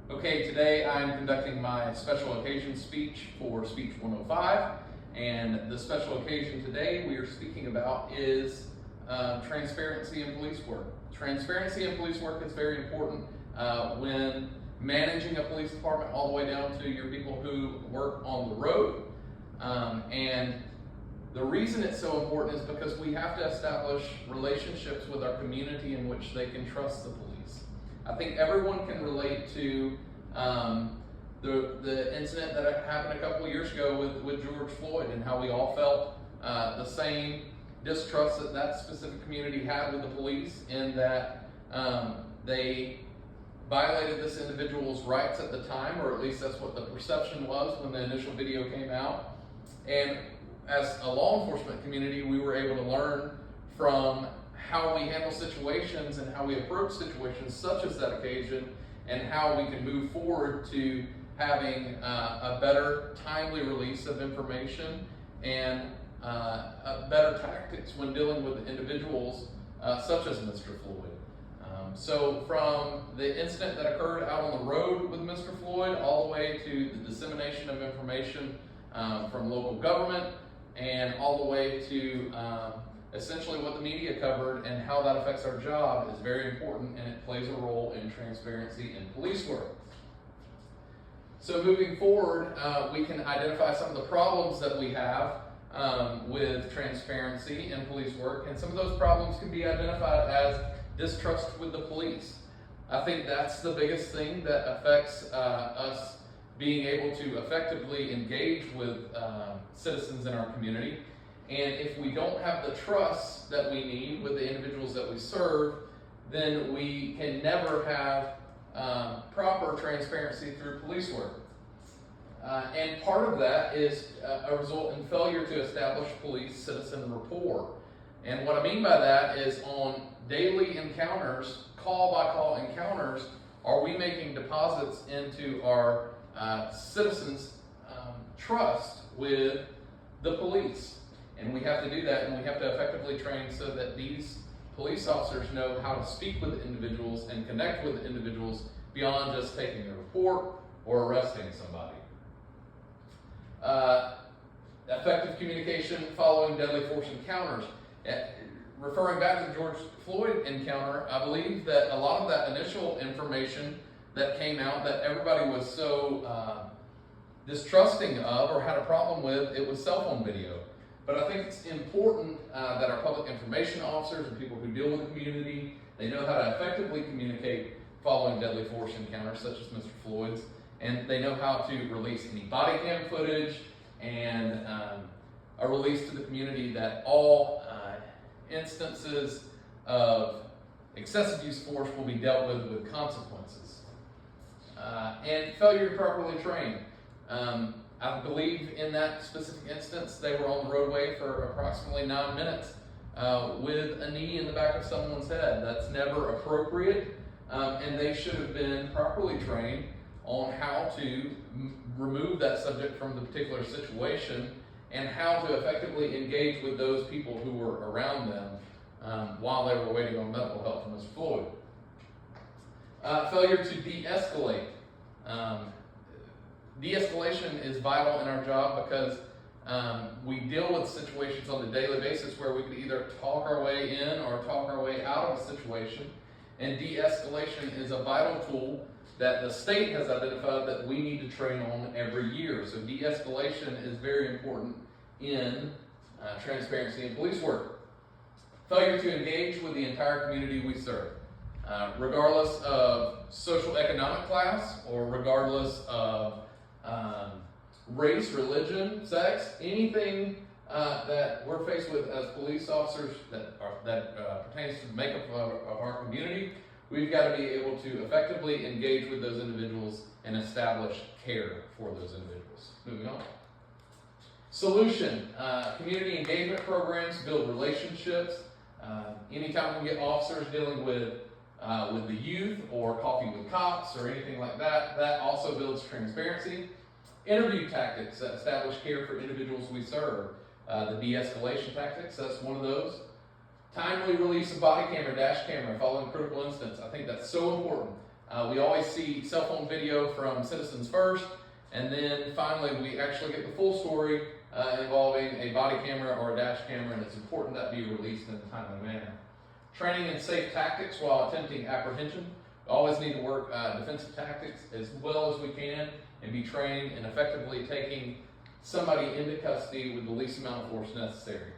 Okay, today I'm conducting my special occasion speech for Speech 105, and the special occasion today we are speaking about is transparency in police work. Transparency in police work is very important when managing a police department all the way down to your people who work on the road. And the reason it's so important is because we have to establish relationships with our community in which they can trust the police. I think everyone can relate to the incident that happened a couple of years ago with George Floyd, and how we all felt the same distrust that that specific community had with the police, in that they violated this individual's rights at the time, or at least that's what the perception was when the initial video came out. And as a law enforcement community, we were able to learn from how we handle situations and how we approach situations such as that occasion, and how we can move forward to having a better, timely release of information and better tactics when dealing with individuals such as Mr. Floyd. So from the incident that occurred out on the road with Mr. Floyd, all the way to the dissemination of information from local government, and all the way to essentially what the media covered and how that affects our job, is very important, and it plays a role in transparency in police work. So moving forward, we can identify some of the problems that we have with transparency in police work, and some of those problems can be identified as distrust with the police. I think that's the biggest thing that affects us being able to effectively engage with citizens in our community. And if we don't have the trust that we need with the individuals that we serve, then we can never have proper transparency through police work. And part of that is a result in failure to establish police-citizen rapport. And what I mean by that is, on daily encounters, call-by-call encounters, are we making deposits into our citizens' trust with the police? And we have to do that, and we have to effectively train so that these police officers know how to speak with individuals and connect with individuals beyond just taking a report or arresting somebody. Effective communication following deadly force encounters. Referring back to the George Floyd encounter, I believe that a lot of that initial information that came out that everybody was so distrusting of or had a problem with, it was cell phone video. But I think it's important that our public information officers and people who deal with the community, they know how to effectively communicate following deadly force encounters such as Mr. Floyd's, and they know how to release any body cam footage, and a release to the community that all instances of excessive use of force will be dealt with consequences. And failure to properly train. I believe in that specific instance, they were on the roadway for approximately 9 minutes with a knee in the back of someone's head. That's never appropriate, and they should have been properly trained on how to remove that subject from the particular situation, and how to effectively engage with those people who were around them while they were waiting on medical help from Mr. Floyd. Failure to de-escalate. De-escalation is vital in our job because we deal with situations on a daily basis where we could either talk our way in or talk our way out of a situation. And de-escalation is a vital tool that the state has identified that we need to train on every year. So de-escalation is very important in transparency in police work. Failure to engage with the entire community we serve. Regardless of social economic class, or regardless of race, religion, sex, anything that we're faced with as police officers that pertains to the makeup of our community, we've got to be able to effectively engage with those individuals and establish care for those individuals. Moving on. Solution. Community engagement programs build relationships. Anytime we get officers dealing with the youth, or coffee with cops, or anything like that, that also builds transparency. Interview tactics that establish care for individuals we serve. The de-escalation tactics, that's one of those. Timely release of body camera, dash camera following critical incidents. I think that's so important. We always see cell phone video from citizens first, and then finally we actually get the full story involving a body camera or a dash camera, and it's important that be released in a timely manner. Training in safe tactics while attempting apprehension. We always need to work defensive tactics as well as we can and be trained in effectively taking somebody into custody with the least amount of force necessary.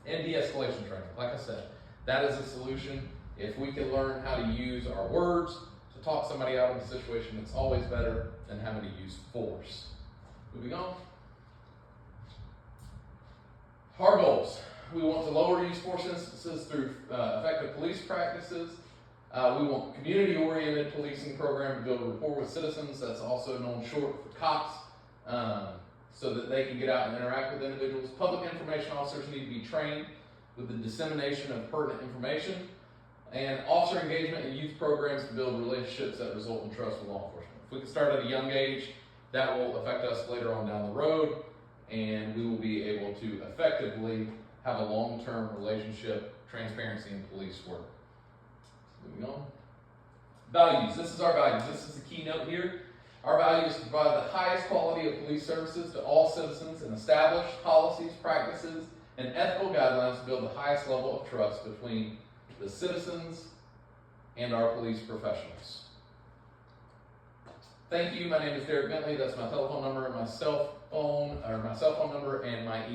And de-escalation training. Like I said, that is a solution. If we can learn how to use our words to talk somebody out of a situation, it's always better than having to use force. Moving on. Our goals. We want to lower use force instances through effective police practices. We want community-oriented policing program to build rapport with citizens. That's also known short for COPS, so that they can get out and interact with individuals. Public information officers need to be trained with the dissemination of pertinent information, and officer engagement in youth programs to build relationships that result in trust with law enforcement. If we can start at a young age, that will affect us later on down the road, and we will be able to effectively have a long-term relationship, transparency in police work. Moving on. Values. This is our values. This is the keynote here. Our value is to provide the highest quality of police services to all citizens and establish policies, practices, and ethical guidelines to build the highest level of trust between the citizens and our police professionals. Thank you. My name is Derek Bentley. That's my telephone number and my cell phone number and my email.